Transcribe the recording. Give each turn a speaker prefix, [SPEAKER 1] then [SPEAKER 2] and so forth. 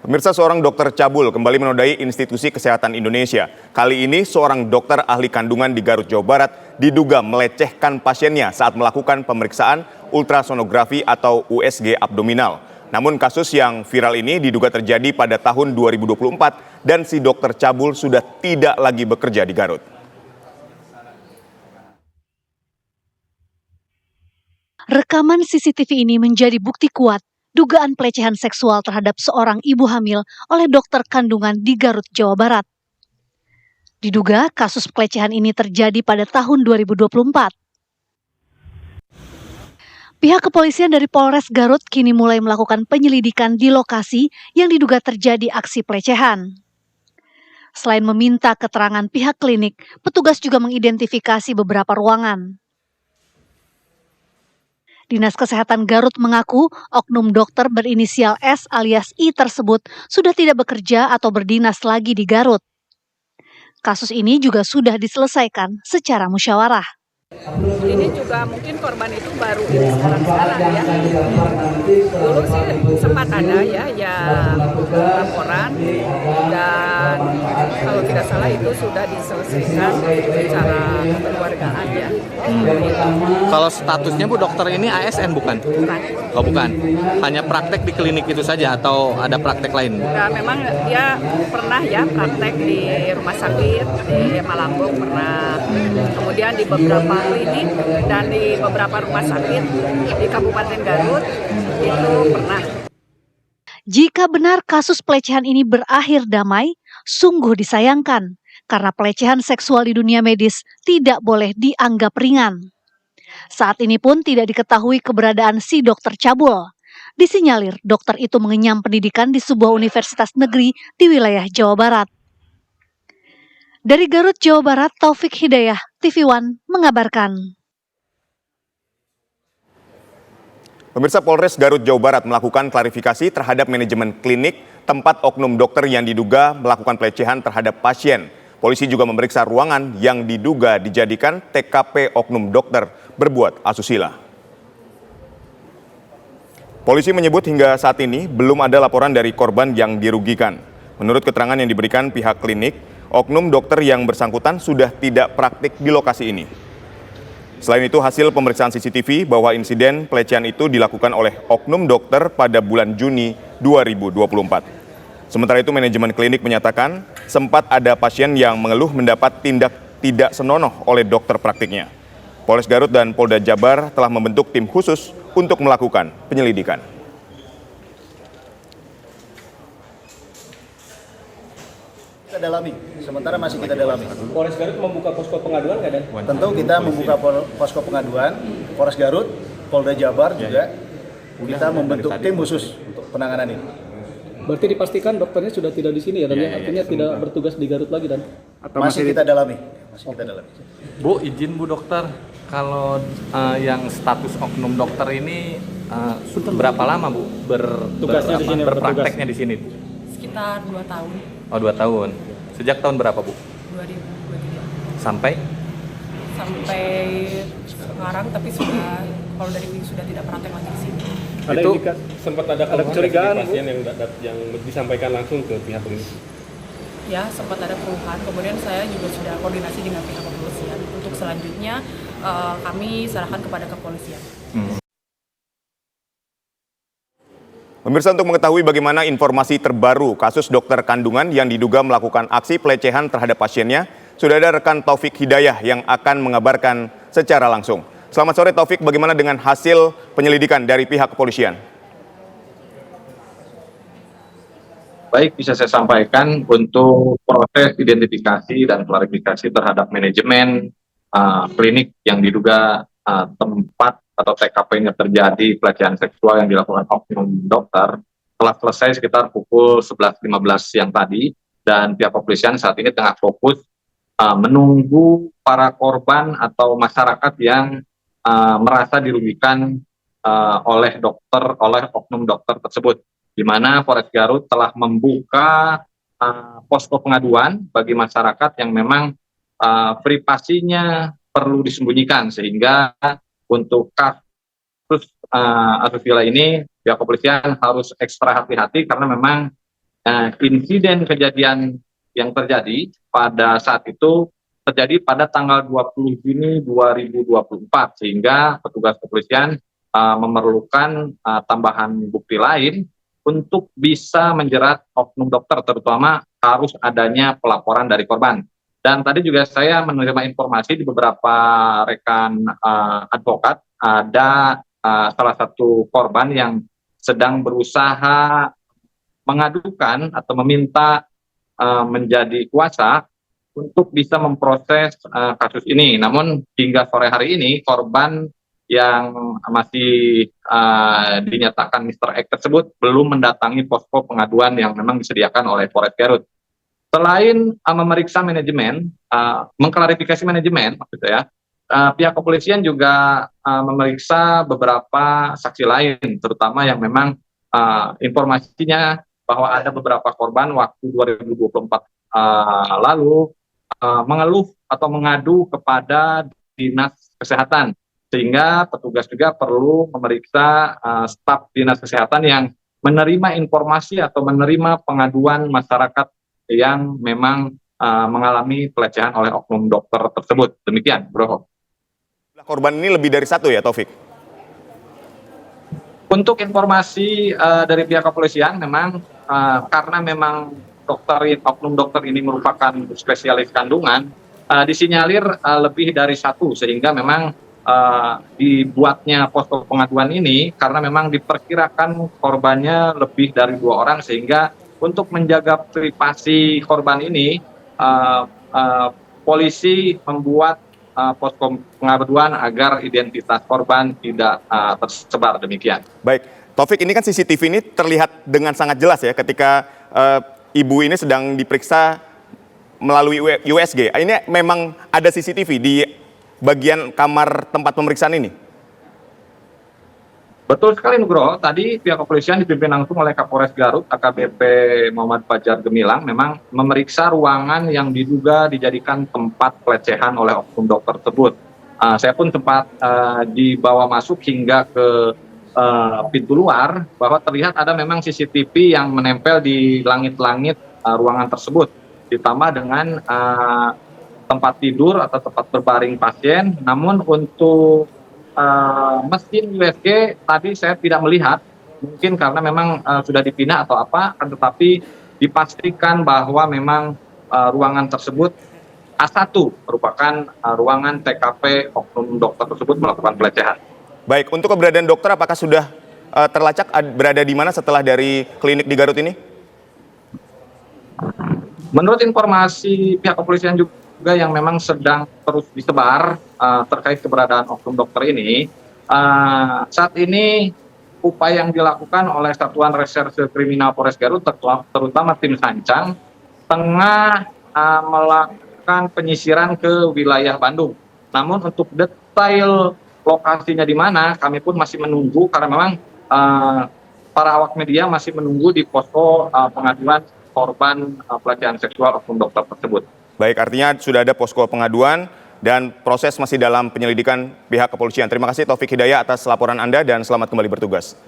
[SPEAKER 1] Pemirsa, seorang dokter cabul kembali menodai institusi kesehatan Indonesia. Kali ini seorang dokter ahli kandungan di Garut, Jawa Barat diduga melecehkan pasiennya saat melakukan pemeriksaan ultrasonografi atau USG abdominal. Namun kasus yang viral ini diduga terjadi pada tahun 2024 dan si dokter cabul sudah tidak lagi bekerja di Garut.
[SPEAKER 2] Rekaman CCTV ini menjadi bukti kuat dugaan pelecehan seksual terhadap seorang ibu hamil oleh dokter kandungan di Garut, Jawa Barat. Diduga kasus pelecehan ini terjadi pada tahun 2024. Pihak kepolisian dari Polres Garut kini mulai melakukan penyelidikan di lokasi yang diduga terjadi aksi pelecehan. Selain meminta keterangan pihak klinik, petugas juga mengidentifikasi beberapa ruangan. Dinas Kesehatan Garut mengaku oknum dokter berinisial S alias I tersebut sudah tidak bekerja atau berdinas lagi di Garut. Kasus ini juga sudah diselesaikan secara musyawarah.
[SPEAKER 3] Ini juga mungkin korban itu baru ini sekarang ya. Dulu sih sempat ada ya laporan dan kalau tidak salah itu sudah diselesaikan secara kekeluargaan ya.
[SPEAKER 4] Kalau statusnya Bu dokter ini ASN bukan?
[SPEAKER 3] Bukan.
[SPEAKER 4] Oh bukan, hanya praktek di klinik itu saja atau ada praktek lain?
[SPEAKER 3] Nah, memang dia pernah ya praktek di rumah sakit di Malambung pernah, kemudian di beberapa klinik dan di beberapa rumah sakit di Kabupaten Garut itu pernah.
[SPEAKER 2] Jika benar kasus pelecehan ini berakhir damai, sungguh disayangkan karena pelecehan seksual di dunia medis tidak boleh dianggap ringan. Saat ini pun tidak diketahui keberadaan si dokter cabul. Disinyalir dokter itu mengenyam pendidikan di sebuah universitas negeri di wilayah Jawa Barat. Dari Garut, Jawa Barat, Taufik Hidayah, TV One mengabarkan.
[SPEAKER 1] Pemirsa, Polres Garut, Jawa Barat melakukan klarifikasi terhadap manajemen klinik tempat oknum dokter yang diduga melakukan pelecehan terhadap pasien. Polisi juga memeriksa ruangan yang diduga dijadikan TKP oknum dokter berbuat asusila. Polisi menyebut hingga saat ini belum ada laporan dari korban yang dirugikan. Menurut keterangan yang diberikan pihak klinik, oknum dokter yang bersangkutan sudah tidak praktik di lokasi ini. Selain itu, hasil pemeriksaan CCTV bahwa insiden pelecehan itu dilakukan oleh oknum dokter pada bulan Juni 2024. Sementara itu, manajemen klinik menyatakan sempat ada pasien yang mengeluh mendapat tindak tidak senonoh oleh dokter praktiknya. Polres Garut dan Polda Jabar telah membentuk tim khusus untuk melakukan penyelidikan.
[SPEAKER 5] Kita dalami, sementara masih kita dalami.
[SPEAKER 6] Polres Garut membuka posko pengaduan nggak, Dan?
[SPEAKER 5] Tentu kita membuka posko pengaduan, Polres Garut, Polda Jabar juga, kita membentuk tim khusus untuk penanganan ini.
[SPEAKER 6] Berarti dipastikan dokternya sudah tidak di sini ya, Dan? Artinya tidak bertugas di Garut lagi, Dan?
[SPEAKER 5] Masih kita dalami, kita dalami.
[SPEAKER 4] Bu, izin Bu dokter, kalau yang status oknum dokter ini berapa lama Bu berprakteknya di sini?
[SPEAKER 7] Sekitar 2 tahun.
[SPEAKER 4] Oh 2 tahun. Sejak tahun berapa Bu?
[SPEAKER 7] 2023.
[SPEAKER 4] Sampai
[SPEAKER 7] Sekarang, tapi kalau dari sudah tidak praktek lagi di sini.
[SPEAKER 6] Ada
[SPEAKER 4] itu
[SPEAKER 6] sempat ada kecurigaan pasien yang disampaikan langsung ke pihak klinik.
[SPEAKER 7] Ya, sempat ada keluhan. Kemudian saya juga sudah koordinasi dengan pihak kepolisian. Untuk selanjutnya kami serahkan kepada kepolisian.
[SPEAKER 1] Pemirsa, untuk mengetahui bagaimana informasi terbaru kasus dokter kandungan yang diduga melakukan aksi pelecehan terhadap pasiennya, sudah ada rekan Taufik Hidayah yang akan mengabarkan secara langsung. Selamat sore Taufik, bagaimana dengan hasil penyelidikan dari pihak kepolisian?
[SPEAKER 8] Baik, bisa saya sampaikan untuk proses identifikasi dan klarifikasi terhadap manajemen klinik yang diduga tempat atau TKP-nya terjadi pelecehan seksual yang dilakukan oknum dokter telah selesai sekitar pukul 11.15 siang tadi, dan pihak kepolisian saat ini tengah fokus menunggu para korban atau masyarakat yang merasa dirugikan oleh oknum dokter tersebut, di mana Polres Garut telah membuka posko pengaduan bagi masyarakat yang memang privasinya perlu disembunyikan, sehingga untuk kasus asusila ini pihak kepolisian harus ekstra hati-hati karena memang insiden kejadian yang terjadi pada saat itu terjadi pada tanggal 20 Juni 2024, sehingga petugas kepolisian memerlukan tambahan bukti lain untuk bisa menjerat oknum dokter, terutama harus adanya pelaporan dari korban. Dan tadi juga saya menerima informasi di beberapa rekan advokat, ada salah satu korban yang sedang berusaha mengadukan atau meminta menjadi kuasa untuk bisa memproses kasus ini. Namun hingga sore hari ini korban yang masih dinyatakan Mr. X tersebut belum mendatangi posko pengaduan yang memang disediakan oleh Polres Garut. Selain memeriksa manajemen, mengklarifikasi manajemen, maksudnya ya, pihak kepolisian juga memeriksa beberapa saksi lain, terutama yang memang informasinya bahwa ada beberapa korban waktu 2024 lalu mengeluh atau mengadu kepada dinas kesehatan, sehingga petugas juga perlu memeriksa staf dinas kesehatan yang menerima informasi atau menerima pengaduan masyarakat yang memang mengalami pelecehan oleh oknum dokter tersebut. Demikian, Bro.
[SPEAKER 1] Korban ini lebih dari satu ya, Taufik?
[SPEAKER 8] Untuk informasi dari pihak kepolisian, memang karena memang oknum dokter ini merupakan spesialis kandungan, disinyalir lebih dari satu, sehingga memang dibuatnya posko pengaduan ini karena memang diperkirakan korbannya lebih dari 2 orang, sehingga untuk menjaga privasi korban ini, polisi membuat posko pengaduan agar identitas korban tidak tersebar. Demikian.
[SPEAKER 1] Baik, Taufik, ini kan CCTV ini terlihat dengan sangat jelas ya ketika ibu ini sedang diperiksa melalui USG. Ini memang ada CCTV di bagian kamar tempat pemeriksaan ini?
[SPEAKER 8] Betul sekali, Nugroho. Tadi pihak kepolisian dipimpin langsung oleh Kapolres Garut, AKBP Muhammad Fajar Gemilang, memang memeriksa ruangan yang diduga dijadikan tempat pelecehan oleh oknum dokter tersebut. Saya pun sempat dibawa masuk hingga ke pintu luar, bahwa terlihat ada memang CCTV yang menempel di langit-langit ruangan tersebut, ditambah dengan tempat tidur atau tempat berbaring pasien. Namun untuk mesin USG tadi saya tidak melihat, mungkin karena memang sudah dipindah atau apa, tetapi dipastikan bahwa memang ruangan tersebut A1 merupakan ruangan TKP oknum dokter tersebut melakukan pelecehan.
[SPEAKER 1] Baik, untuk keberadaan dokter apakah sudah terlacak berada di mana setelah dari klinik di Garut ini?
[SPEAKER 8] Menurut informasi pihak kepolisian juga yang memang sedang terus disebar terkait keberadaan oknum dokter ini, saat ini upaya yang dilakukan oleh Satuan Reserse Kriminal Polres Garut, terutama tim Sancang, tengah melakukan penyisiran ke wilayah Bandung. Namun untuk detail lokasinya di mana, kami pun masih menunggu, karena memang para awak media masih menunggu di posko pengaduan korban pelecehan seksual oknum dokter tersebut.
[SPEAKER 1] Baik, artinya sudah ada posko pengaduan dan proses masih dalam penyelidikan pihak kepolisian. Terima kasih Taufik Hidayat atas laporan Anda dan selamat kembali bertugas.